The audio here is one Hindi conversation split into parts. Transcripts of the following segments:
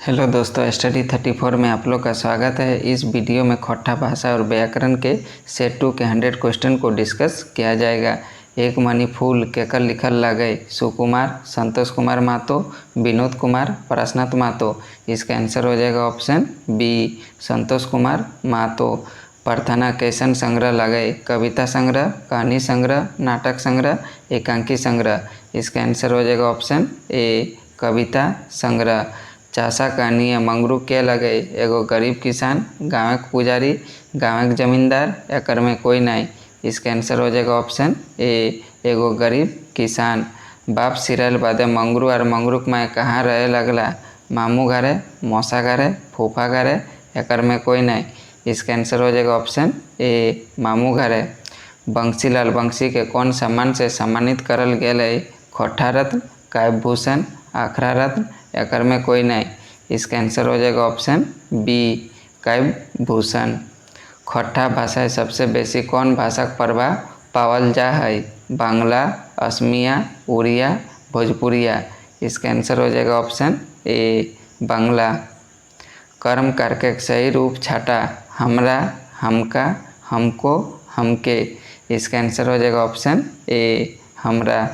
हेलो दोस्तों, स्टडी 34 में आप लोग का स्वागत है। इस वीडियो में खट्टा भाषा और व्याकरण के सेट 2 के 100 क्वेश्चन को डिस्कस किया जाएगा। एक मनी फूल केकर लिखल लागे? सुकुमार, संतोष कुमार महतो, विनोद कुमार, प्रश्नाथ महतो। इसका आंसर हो जाएगा ऑप्शन बी, संतोष कुमार महतो। प्रार्थना कैसन संग्रह लागे? कविता संग्रह, कहानी संग्रह, नाटक संग्रह, एकांकी संग्रह। इसका आंसर हो जाएगा ऑप्शन ए, कविता संग्रह। चासा कहानी मंगरू के लगे? एगो गरीब किसान, गाँव के पुजारी, गाँव के जमींदार, एकर में कोई नहीं। इसका आंसर हो जाएगा ऑप्शन ए, एगो गरीब किसान। बाप सिरल बादे मंगरू और मंगरू में कहाँ रहे लगला? मामू घरे, मौसा घरे, फूफा घरे, एकर में कोई नहीं। इसका आंसर हो जाएगा ऑप्शन ए, मामू घरे। बंसीलाल बंसी के कौन सम्मान से सम्मानित करल गेल? खट्टा रत्न, काव्य भूषण, आखरा रत्न, एकर में कोई नहीं। इसका आंसर हो जाएगा ऑप्शन बी, काव्य भूषण। खट्टा भाषा सबसे बेसी कौन भाषा का प्रभाव पावल जा है? बांग्ला, असमिया, उड़िया, भोजपुरिया। इसका आंसर हो जाएगा ऑप्शन ए, बांग्ला। कर्म कारक सही रूप छाटा? हमरा, हमका, हमको, हमके। इसका आंसर हो जाएगा ऑप्शन ए, हमरा।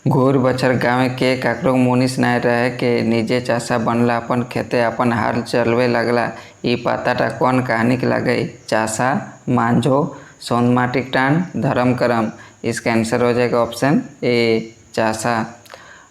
घोर बछर गाँव के काकरो मुनिस नाय रहे के निजे चाषा बनला, अपन खेते अपन हाल चलवे लगला। ई पाताटा कौन कहानी के लागे? चाषा, मांझो, सोनमाटिक टान, धर्म करम। इसका आंसर हो जाएगा ऑप्शन ए, चाषा।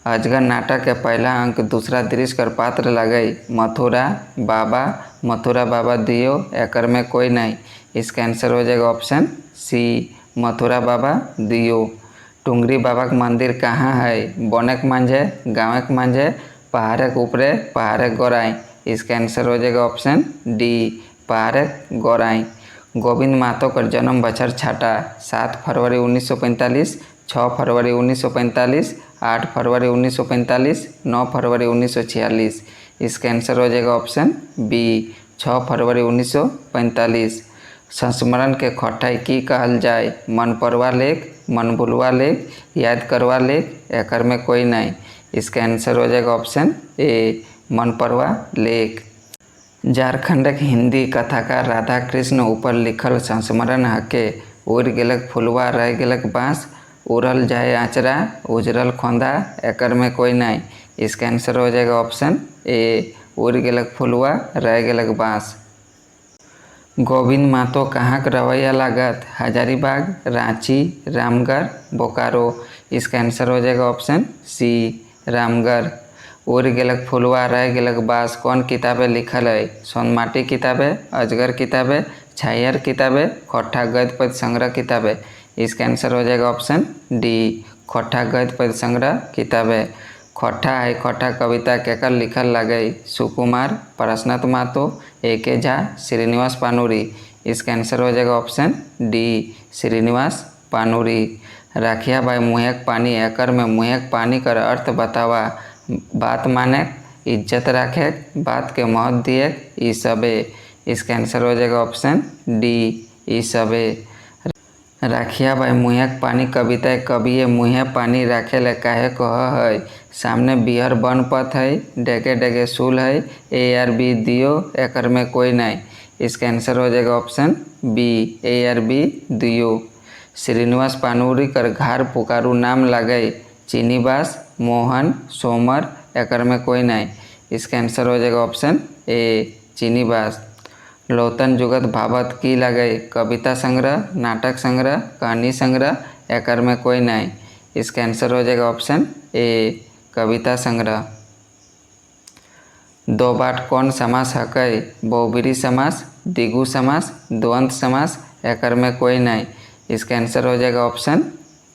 अजगर नाटक के पहला अंक दूसरा दृश्य कर पात्र लगे? मथुरा बाबा दियो, एकर में कोई नहीं। इसका आंसर हो जाएगा ऑप्शन सी, मथुरा बाबा दियो। टुंगरी बाबा का मंदिर कहाँ है? बनक मांझे, गाँव मांझे, पहाड़ के ऊपरे, पहाड़ गोराई। इसका आंसर हो जाएगा ऑप्शन डी, पहाड़ गोराई। गोविंद महतो का जन्म बछर छाटा? 7 फरवरी 1945, 6 फरवरी 1945, 8 फरवरी 1945, 9 फरवरी 1946। इसका आंसर हो जाएगा ऑप्शन बी, 6 फरवरी 1945। संस्मरण के खट्टाई की कहल जाए? मन परवा लेख, मन भुलवा लेख, याद करवा लेख, एकर में कोई नहीं। इसका आंसर हो जाएगा ऑप्शन ए, मन परवा लेख। झारखंड के हिंदी कथाकार राधा कृष्ण ऊपर लिखल संस्मरण हके? उड़ गेलक फुलवा, रह गेलक बाँस, उड़ल जाए आचरा, उजरल खोंदा, एकर में कोई नहीं। इसका आंसर हो जाएगा ऑप्शन ए, उड़ गेलक फुलवा, रह गेलक बाँस। गोविंद महतो कहाँ का रवैया लागत? हजारीबाग, रांची, रामगढ़, बोकारो। इसका आंसर हो जाएगा ऑप्शन सी, रामगढ़। उड़ गेलक फुलवा, रह गेलक बास कौन किताबें लिखल है? सोनमाटी किताबें, अजगर किताबें, छायर किताबें, खट्टा गद्य पद्य संग्रह किताबें। इसका आंसर हो जाएगा ऑप्शन डी, खट्टा गद्य पद्य संग्रह किताबें। खट्टा है खट्टा कविता केकर लिखल लागे? सुकुमार, प्रश्नाथ महतो, एके झा, श्रीनिवास पानुरी। इसका आंसर हो जाएगा ऑप्शन डी, श्रीनिवास पानुरी। राखिया भाई मुँहक पानी, एकर में मुँहक पानी कर अर्थ बतावा? बात माने, इज्जत राखे, बात के महत्व दिए, ई सबे। इसका आंसर हो जाएगा ऑप्शन डी, ई सबे। राखिया भाई मुँहक पानी कविता कवि मुँहे पानी राखे ले काहे कह है? सामने बिहर वन पथ है, डेगे डेगे सूल है, ए आर बी दियो, एकर में कोई नहीं। इसका आंसर हो जाएगा option B, A R B दियो। श्रीनिवास पानुरी कर घार पुकारू नाम लागे? चीनीबास, मोहन, सोमर, एकर में कोई नहीं। इसका आंसर हो जाएगा ऑप्शन ए, चीनीबास। लौतन जुगत भावत की लगे? कविता संग्रह, नाटक संग्रह, कहानी संग्रह, एकर में कोई नहीं। इसका आंसर हो जाएगा ऑप्शन ए, कविता संग्रह। दो बाट कौन समास हकै? बहुब्रीहि समास, द्विगु समास, द्वंद्व समास, एकर में कोई नहीं। इसका आंसर हो जाएगा ऑप्शन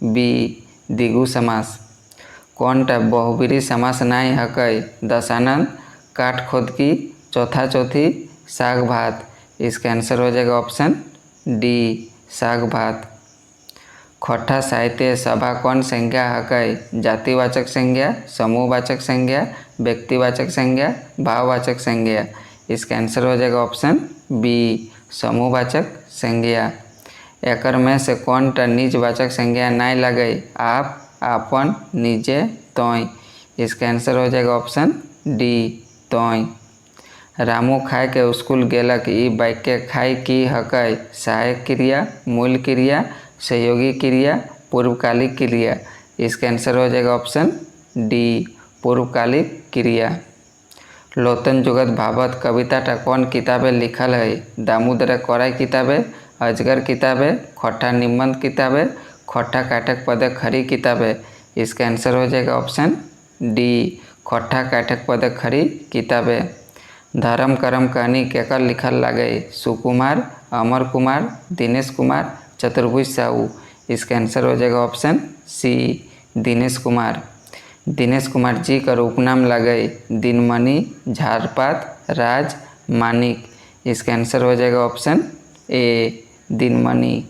बी, द्विगु समास। कौन टा बहुब्रीहि समास नहीं हकै? दशानन, काट खोदकी, चौथा चौथी, साग भात। इसका आंसर हो जाएगा ऑप्शन डी, साग भात। खट्टा साहित्य सभा कौन संज्ञा हकै? जातिवाचक संज्ञा, समूहवाचक संज्ञा, व्यक्तिवाचक संज्ञा, भाववाचक संज्ञा। इसका आंसर हो जाएगा ऑप्शन बी, समूहवाचक संज्ञा। एकर में से कौन टा निजवाचक संज्ञा नहीं लगे? आप, आपन, निजे, तोय। इसका आंसर हो जाएगा ऑप्शन डी, तोय। रामू खाए के स्कूल गेलक ई वाक्य खाई की हकय सहायक क्रिया, मूल क्रिया, सहयोगी क्रिया, पूर्वकालिक क्रिया। इसका आंसर हो जाएगा ऑप्शन डी, पूर्वकालिक क्रिया। लोतन जुगत भावत कविताटा कौन किताबे लिखल है? दामोदर कोराई किताबे, अजगर किताबे, खोटा निम्बंद किताबे, खोटा काटक पदे खरी किताबे। इसका आंसर हो जाएगा ऑप्शन डी, खोटा काटक पदे खरी किताबे। धर्म करम कहानी केकर लिखल लागे? सुकुमार, अमर कुमार, दिनेश कुमार, चतुर्भुज साहू। इसका आंसर हो जाएगा ऑप्शन सी, दिनेश कुमार। दिनेश कुमार जी का उपनाम लागे? दिनमणि, झारपात, राज, मानिक। इसका आंसर हो जाएगा ऑप्शन ए, दिनमणि।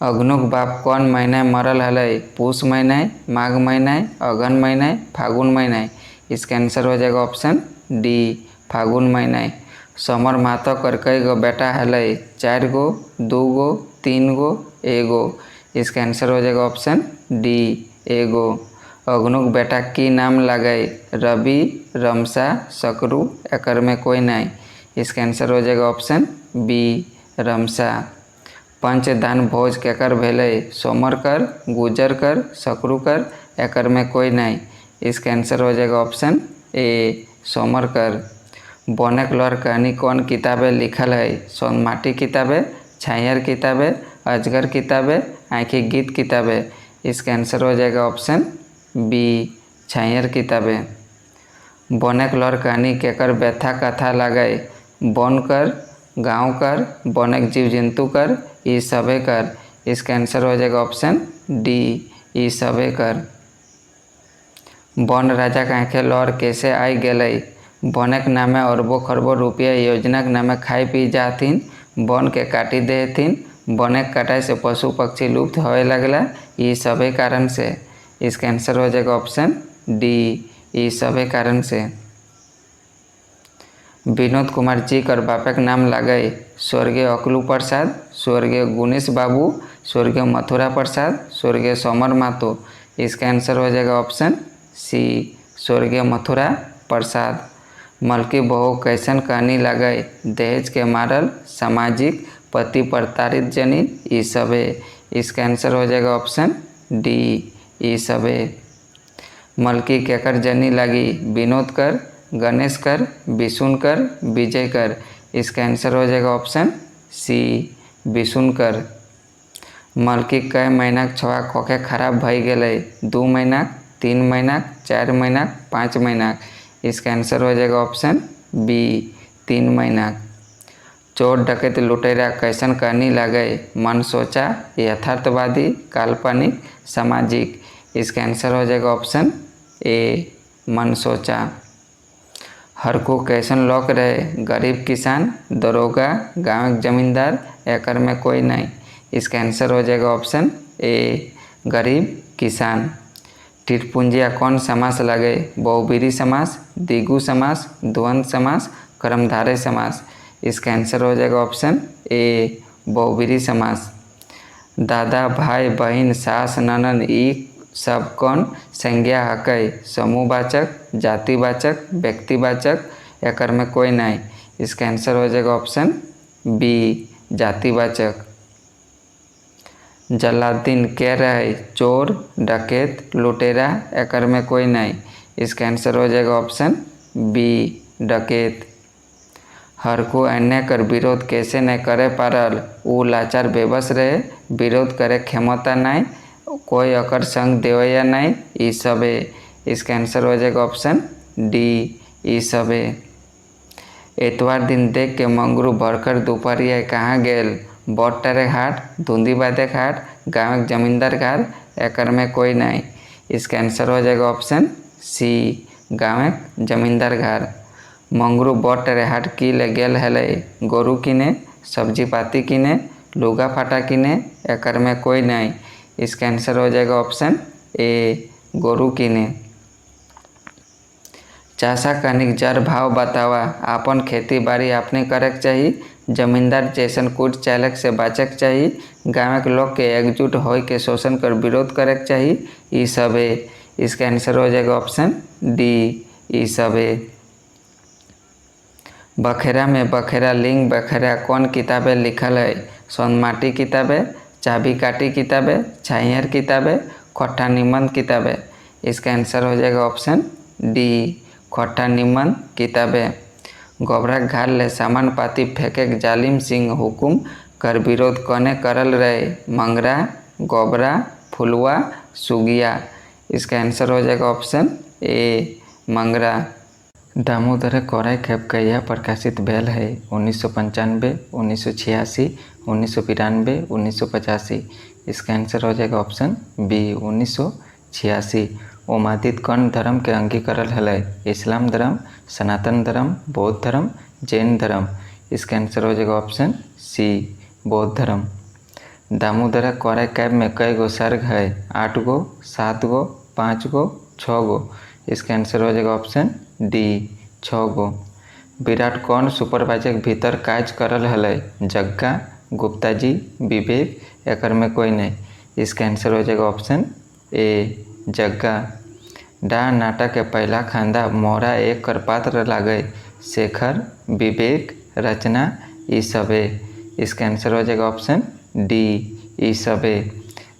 अग्नुक बाप कौन महीने मरल हलय? पूस महीने, माघ महीने, अगहन महीने, फागुन महीने। इसका आंसर हो जाएगा ऑप्शन डी, फागुन महीने। समर महतो कर कई गो बेटा हलय? 4 गो, 2 गो, 3 गो, एगो। इसका आंसर हो जाएगा ऑप्शन डी, एगो। अग्नुक बेटा की नाम लागे? रवि, रमसा, सकरू, एकर में कोई नहीं। इसका आंसर हो जाएगा ऑप्शन बी, रमसा। पंचदान भोज केकर भेले? सोमरकर, गुजरकर, सकरूकर, एकर में कोई नहीं। इसका आंसर हो जाएगा ऑप्शन ए, सोमरकर। बोनेक लौर कहानी कौन किताबें लिखल है? सोनमाटी किताबें, छायर किताबें, अजगर किताबें, आँखी गीत किताबें। इसका आंसर हो जाएगा ऑप्शन बी, छायर किताबें। बोनेक लौर कहानी केकर व्यथा कथा लागे? बोनकर, गाँव कर, बोनेक जीव जंतु कर, ई सभे कर। इसका आंसर हो जाएगा ऑप्शन डी, ई सभे कर। बन राजा के आँखें लौर कैसे आई गेलय? बोनेक नामे अरबों खरबों रुपया योजना के नामे खाई पी जाथिन, बन के काटी देथिन, बोनेक कटाई से पशु पक्षी लुप्त होए लगला, ई सभे कारण से। इसका आंसर हो जाएगा ऑप्शन डी, ई सभे कारण से। विनोद कुमार जी कर बापक नाम लागे? स्वर्गीय अकलू प्रसाद, स्वर्गीय गुणेश बाबू, स्वर्गीय मथुरा प्रसाद, स्वर्गीय सोमर मातो। इसका आंसर हो जाएगा ऑप्शन सी, स्वर्गीय मथुरा प्रसाद। मलकी बहू कैसन कहानी लागे? दहेज के मारल, सामाजिक, पति प्रताड़ित जनी, ई सभे। इसका आंसर हो जाएगा ऑप्शन डी, ई सभे। मलकी केकर जनी लगी? विनोद कर, गणेश कर, विशुन कर, विजय कर। इसका आंसर हो जाएगा ऑप्शन सी, विशुन कर। मलकी कई महीना छवा खोखे खराब भई गेले? 2 महीना, 3 महीना, 4 महीना, 5 महीना। इसका आंसर हो जाएगा ऑप्शन बी, 3 महीना। चोर डकैत लुटेरा कैसन कहानी लागे? मन सोचा, यथार्थवादी, काल्पनिक, सामाजिक। इसका आंसर हो जाएगा ऑप्शन ए, मन सोचा। हरकू कैसन लोग रहे? गरीब किसान, दरोगा, गाँव के जमींदार, एकर में कोई नहीं। इसका आंसर हो जाएगा ऑप्शन ए, गरीब किसान। टिरपुंजिया कौन समास लगे? बहुब्रीहि समास, द्विगु समास, द्वंद्व समास, कर्मधारय समास। इसका आंसर हो जाएगा ऑप्शन ए, बहुब्रीहि समास। दादा, भाई, बहन, सास, ननद, ई सब कौन संज्ञा हकय? समूहवाचक, जातिवाचक, व्यक्तिवाचक, एकर में कोई नहीं। इसका आंसर हो जाएगा ऑप्शन बी, जातिवाचक। जलालुद्दीन कह रहे? चोर, डकैत, लुटेरा, एकर में कोई नहीं। इसका आंसर हो जाएगा ऑप्शन बी, डकैत। हरकू अन्याय कर विरोध कैसे नहीं करे पारल? ऊ लाचार बेबस रहे, विरोध करे क्षमता नहीं, कोई अकर संग देवया नहीं, ई सभे। इसका आंसर हो जाएगा ऑप्शन डी, ई सभे। एतवार दिन देख के मंगरू भरकर दोपहरिया कहाँ गेल? बोटरे घाट, धुंधीबादे घाट, गाँव के जमींदार घाट, एकर में कोई नहीं। इसका आंसर हो जाएगा ऑप्शन सी, गाँव के जमींदार घाट। मंगरू बोटरे हाट की ले गेल हले? गोरू किने, सब्जी पाती किने, लुगा फाटा किने, एकर में कोई नहीं। इसका आंसर हो जाएगा ऑप्शन ए, गोरू किने। चाषा कनिक जर भाव बतावा? आपन खेती बाड़ी अपने करे के चाहिए, जमींदार जैसन कूट चालक से बचक चाहिए, गाँव के लोग के एकजुट होय के शोषण कर विरोध करे के चाहिए, ई सभे। इसका आंसर हो जाएगा ऑप्शन डी, ई सबे। बखेरा में बखेरा लिंग बखेरा कौन किताबें लिखल है? सोनमाटी किताबें, चाबी काटी किताबें, छाइयर किताबें, खोट्टा निबंध किताबें। इसका आंसर हो जाएगा ऑप्शन डी, खोट्टा निबंध किताबें। गोबरा घाल ले सामान पाती फेंके जालिम सिंह हुकुम कर विरोध कोने करल रहे? मंगरा, गोबरा, फुलवा, सुगिया। इसका आंसर हो जाएगा option A, Mangra. Damodar Core i खेप कहिया प्रकाशित भेल है? 1995, 1986, 1992, 1985। इसका आंसर हो जाएगा ऑप्शन बी, 1986। ओमादित कौन धर्म के अंगीकरण है? इस्लाम धर्म, सनातन धर्म, बौद्ध धर्म, जैन धर्म। इसका आंसर हो जाएगा ऑप्शन सी, बौद्ध धर्म। दामोदर कोराई कैब में कई गो सर्ग है? 8 गो, 7 गो, 5 गो, 6 गो। इसका आंसर हो जाएगा ऑप्शन डी, 6 गो। विराट कौन सुपरवाइजर भीतर काज करल हलै? जग्गा, गुप्ता जी, विवेक, एकर में कोई नहीं। इसका आंसर हो जाएगा ऑप्शन ए, जग्गा। डा नाटक के पहला खांदा मोहरा एक कर पात्र लागे? शेखर, विवेक, रचना, ई सबे। इसका आंसर हो जाएगा ऑप्शन डी, ई सबे।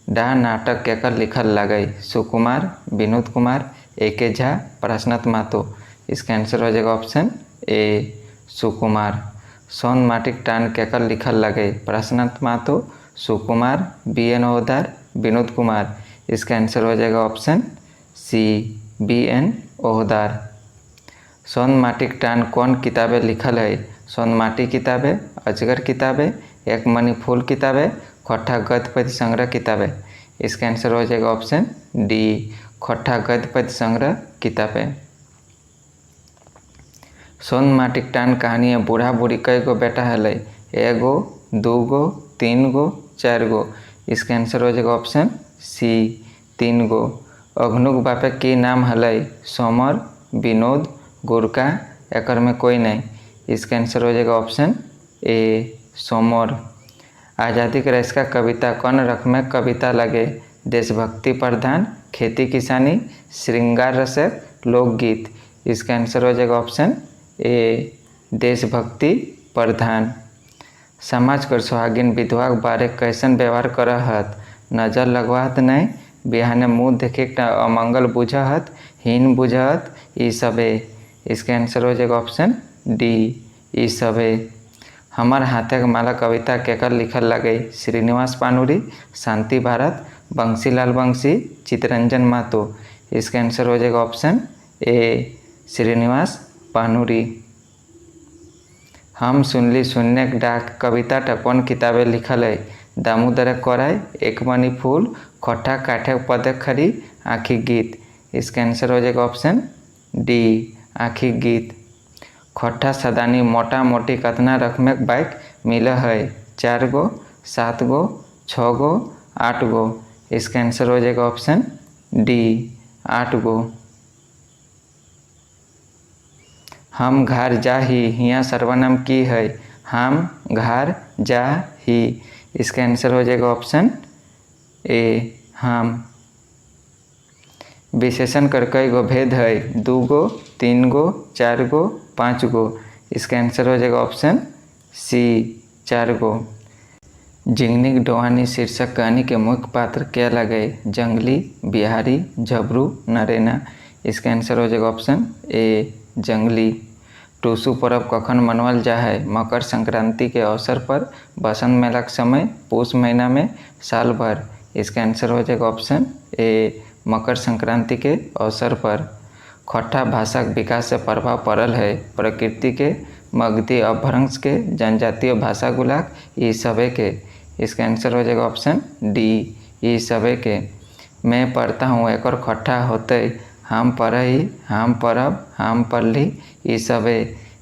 डा नाटक केकर लिखल लागे? सुकुमार, विनोद कुमार, एके झा, प्रश्नत मातो। इसका आंसर हो जाएगा ऑप्शन ए, सुकुमार। सोन माटिक टान केकर लिखल लगे? प्रश्नत मातो, सुकुमार, BN ओहदार, विनोद कुमार। इसका आंसर हो जाएगा ऑप्शन सी, BN ओहदार। सोन माटिक टान कौन किताबें लिखल है? सोन माटी किताबें, अजगर किताबें, एक मनी फूल किताबें, खोट्टा गद्य पद्य संग्रह किताबें। इसका आंसर हो जाएगा ऑप्शन डी, खोट्टा गद्य पद्य संग्रह किताबें। सोन माटिक टान कहानी बूढ़ा बूढ़ी कई गो बेटा हलै? एगो, 2 गो, 3 गो, 4 गो। इसका आंसर हो जाएगा ऑप्शन सी, 3 गो। अघनुक बापे की नाम हलै? सोमर, विनोद, गुरका, एकर में कोई नहीं। इसका आंसर हो जाएगा ऑप्शन ए, सोमर। आज़ादी के रस का कविता कौन रख में कविता लगे? देशभक्ति प्रधान, खेती किसानी, श्रृंगार रसक, लोकगीत। इसका आंसर हो जाएगा ऑप्शन ए, देशभक्ति प्रधान। समाज कर सुहागिन विधवा बारे कैसन व्यवहार करहत? नजर लगवाहत नहीं, बिहाने मुँह देखे अमंगल बुझहत, हीन बुझहत, ई सबे। इसका आंसर हो जाएगा ऑप्शन डी, ई सबे। हमर हाथे माला कविता केकर लिखल लगे? श्रीनिवास पानुरी, शांति भारत, बंसीलाल बंसी, चितरंजन मातो। इसका आंसर हो जाएगा ऑप्शन ए, श्रीनिवास पानुरी। हम सुनली सुनने डाक कविता कौन किताबें लिखल है? दामोदर कोराई, एक मनी फूल, खोट्टा काठे पदे खरी, आँखी गीत। इसका आंसर हो जाएगा ऑप्शन डी, आँखी गीत। खोट्टा सदानी मोटा मोटी कतना रकमें बाइक मिल है? 4 गो, 7 गो, 6 गो, 8 गो। इसका आंसर हो जाएगा ऑप्शन डी, 8 गो। हम घर जा ही हिया सर्वनाम की है? हम घर जा ही। इसका आंसर हो जाएगा ऑप्शन ए, हम। विशेषण कर कई गो भेद है? 2 गो, 3 गो, 4 गो, 5 गो। इसका आंसर हो जाएगा ऑप्शन सी, 4 गो। जिंगनिक डोहानी शीर्षक कहानी के मुख्य पात्र क्या लगे? जंगली, बिहारी, झबरू, नरेना। इसका आंसर हो जाएगा ऑप्शन ए, जंगली। टूसू पर्व कखन मनावल जा है? मकर संक्रांति के अवसर पर, बसंत मेला के समय, पूस महीना में, साल भर। इसका आंसर हो जाएगा ऑप्शन ए, मकर संक्रांति के अवसर पर। खोट्टा भाषा के विकास से प्रभाव पड़ल है? प्रकृति के, मगधी अपभ्रंश के, जनजातीय भाषा गुलाक, ई सबे के। इसका आंसर हो जाएगा ऑप्शन डी, ई सबे के। मैं पढ़ता हूँ एकर खोट्टा होते? हम पढ़ी, हम पढ़ब, हम पढ़ली, ई सबे।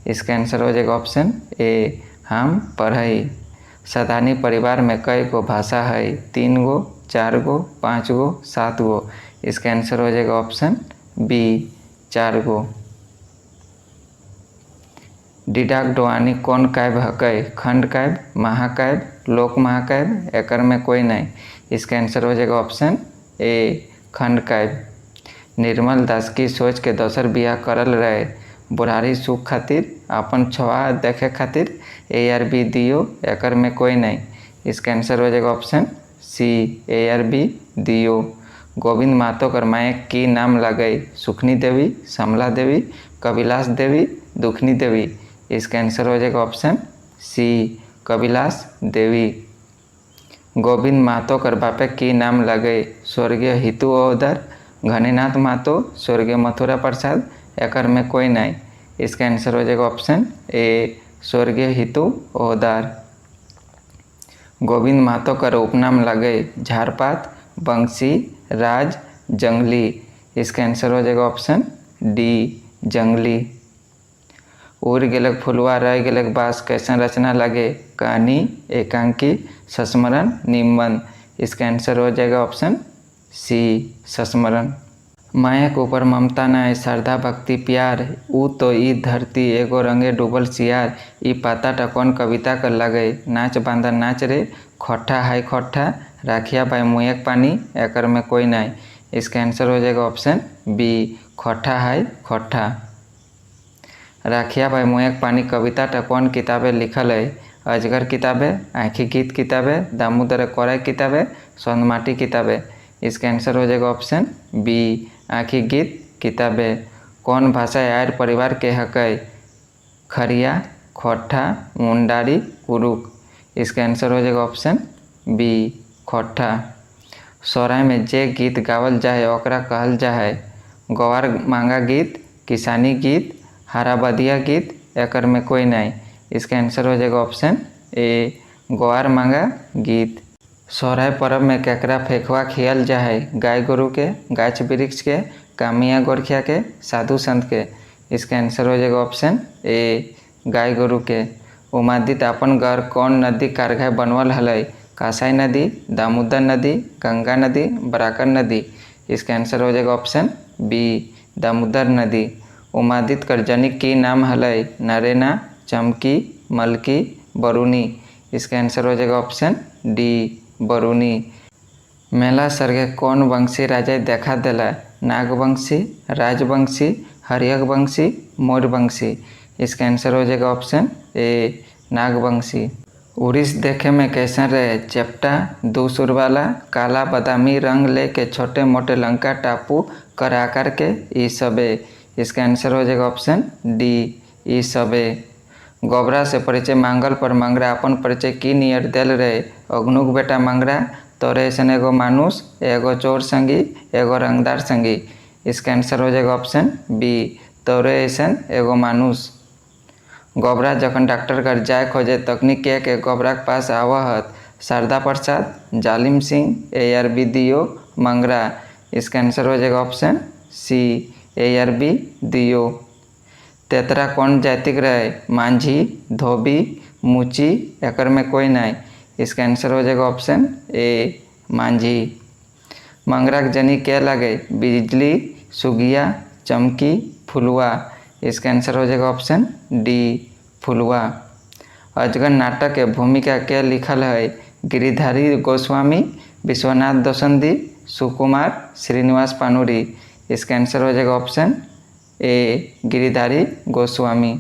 इसका आंसर हो जाएगा ऑप्शन ए, हम पढ़ई। सदानी परिवार में कई गो भाषा है? 3 गो, 4 गो, 5 गो, 7 गो। इसका आंसर हो जाएगा ऑप्शन बी, 4 गो। डिडाक डोआनी कौन काव्य हकै? खंड काव्य, महाकाव्य, लोक महाकाव्य, एकर में कोई नहीं। इसका आंसर हो जाएगा ऑप्शन ए, खंड काव्य। निर्मल दास की सोच के दोसर बियाह करल रहे, बुढ़ारी सुख खातिर अपन छवा देखे खातिर, ए आर बी दियो एकर में कोई नहीं। इसका आंसर हो जाएगा option C, A R B दियो। गोविंद महतो कर माए की नाम लगाई, सुखनी देवी, समला देवी, कविलास देवी, दुखनी देवी। इसका आंसर हो जाएगा ऑप्शन सी, कविलास देवी। गोविंद महतो कर बापे की नाम लगे, स्वर्गीय हितू ओहदर, घनीनाथ महतो, स्वर्गीय मथुरा प्रसाद, एकर में कोई नहीं। इसका आंसर हो जाएगा ऑप्शन ए, स्वर्गीय हितू ओहदर। गोविंद महतो कर उपनाम लगे, झारपात, बंसी, राज, जंगली। इसका आंसर हो जाएगा ऑप्शन डी, जंगली। उड़ गेलक फुलवा रह गेलक बास कैसन रचना लगे, कहानी, एकांकी, संस्मरण, निम्बन। इसका आंसर हो जाएगा ऑप्शन सी, संस्मरण। माया के ऊपर ममता नाय, श्रद्धा भक्ति प्यार, ऊ तो ई धरती एगो रंगे डूबल सियार। ई पाताटा कौन कविता कर लगे, नाच बांधा नाच रे, खोट्ठा हाय खोट्ठा, राखिया भाई मुएक पानी, एकर में कोई नहीं। इसका आंसर हो जाएगा ऑप्शन बी, खोट्ठा हाय खोट्ठा। राखिया भाई मुएक पानी कविताटा कौन किताबे लिखल है, अजगर किताबे, आँखी गीत किताबे, दामोदर कोराई किताबे, सोनमाटी किताबे। इसका आंसर हो जाएगा ऑप्शन बी, आँखी गीत किताबे। कौन भाषा आर्य परिवार के हकै, खरिया, खोट्ठा, मुंडारी, कुरुक। इसका आंसर हो जाएगा ऑप्शन बी, खोट्ठा। सोहराय में जे गीत गावल जाए ओकरा कहल जाए, गवार मांगा गीत, किसानी गीत, हराबदिया गीत, एकर में कोई नहीं। इसका आंसर हो जाएगा ऑप्शन ए, गवार मांगा गीत। सोहराय पर्व में केकरा फेंकवा खियल जाए, गाय गोरु के, गाछ वृक्ष के, कामिया गोरखिया के, साधु संत के। इसका आंसर हो जाएगा ऑप्शन ए, गाय गोरु के। उमादित अपन घर कौन नदी कारघाय बनवल हलै, कासाई नदी, दामोदर नदी, गंगा नदी, बराकर नदी। इसका आंसर हो जाएगा ऑप्शन बी, दामोदर नदी। उमादित कर जनिक की नाम हलै, नरेना, चमकी, मलकी, बरूनी। इसका आंसर हो जाएगा ऑप्शन डी, बरूनी। मेला सरगे कौन वंशी राजा देखा दिला, नागवंशी, राजवंशी, हरियवंशी, मौर्यवंशी। इसका आंसर हो जाएगा ऑप्शन ए, नागवंशी। उड़ीस देखे में कैसन रहे, चेप्टा, दो सुर वाला, काला बादामी रंग ले के छोटे मोटे लंका टापू कर आकार के, ई सबे। इसका आंसर हो जाएगा ऑप्शन डी, ई सबे। गोबरा से परिचय मांगल पर मंगरा अपन परिचय की नियर दिल रहे, अग्नुक बेटा मंगरा, तोरे ऐसन एगो मानुस, एगो चोर संगी, एगो रंगदार संगी। इसका आंसर हो जाएगा ऑप्शन बी, तोरे ऐसन एगो मानुस। गोबरा जखन डॉक्टर घर जाए खोजे तकनीक के गोबरा के पास आवहत, शारदा प्रसाद, जालिम सिंह, ए आर बी दियो, मंगरा। इसका आंसर हो जाएगा option C, A R B दियो। तेतरा कौन जाति के रहे, मांझी, धोबी, मुची, एकर में कोई नहीं। इसका आंसर हो जाएगा ऑप्शन ए, मांझी। मंगरा के जनी क्या लगे, बिजली, सुगिया, चमकी, फुलवा। इसका आंसर हो जाएगा ऑप्शन डी, फुलवा। अजगर नाटक के भूमिका क्या लिखल है, गिरिधारी गोस्वामी, विश्वनाथ दोसंदी, सुकुमार, श्रीनिवास पानुरी। इसका आंसर हो जाएगा ऑप्शन ए, गिरिधारी गोस्वामी।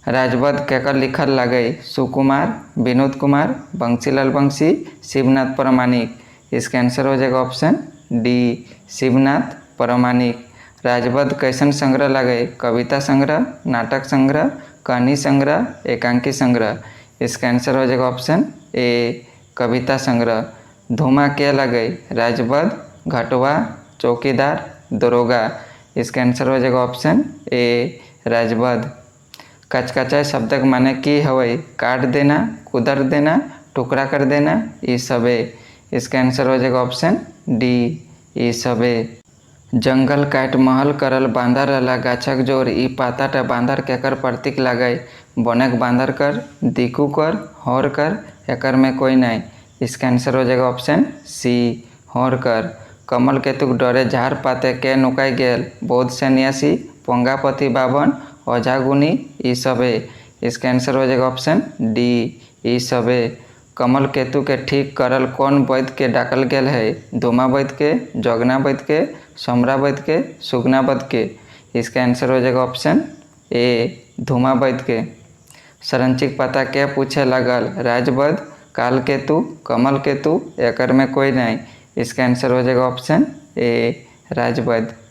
राजवध केकर लिखल लगे, सुकुमार, विनोद कुमार, बंसीलाल बंसी, शिवनाथ परमाणिक। इसका आंसर हो जाएगा ऑप्शन डी, शिवनाथ परमाणिक। राजवध कैसन संग्रह लगे, कविता संग्रह, नाटक संग्रह, कहानी संग्रह, एकांकी संग्रह। इसका आंसर हो जाएगा ऑप्शन ए, कविता संग्रह। धूमा क्या लगे, राजवध, घटवा, चौकीदार, दरोगा। इसका आंसर हो जाएगा ऑप्शन ए, राजवध। कचकचाए शब्द के माने की हवै, काट देना, कुदर देना, टुकड़ा कर देना, ई सबे। इसका आंसर हो जाएगा ऑप्शन डी, ई सबे। जंगल काट महल करल बांधर रहला गाछक जोर, ई पाताटा बांधर केकर प्रतीक लगे, बनक बांधर कर, दिकू कर, हौर कर, एकर में कोई नहीं। इसका आंसर हो जाएगा ऑप्शन सी, हौर कर। कमल केतुक डरे झाड़ पाते के नुकाई गेल, बौद्ध सन्यासी, पोंगापति बावन, ओझा गुनी, ई सबे। इसका आंसर हो जाएगा ऑप्शन डी, ई सबे। कमल केतु के ठीक करल कौन वैद्य के डाकल गेल है? धूमा वैद्य के, जोगना वैद्य के, समरा वैद्य के, सुगना वैद्य के। इसका आंसर हो जाएगा ऑप्शन ए धूमा वैद्य के। संरचिक पता क्या पूछे लगल? राजवैद्य, काल केतु, कमल केतु, एकर में कोई नहीं। इसका आंसर हो जाएगा ऑप्शन ए राजवैद्य।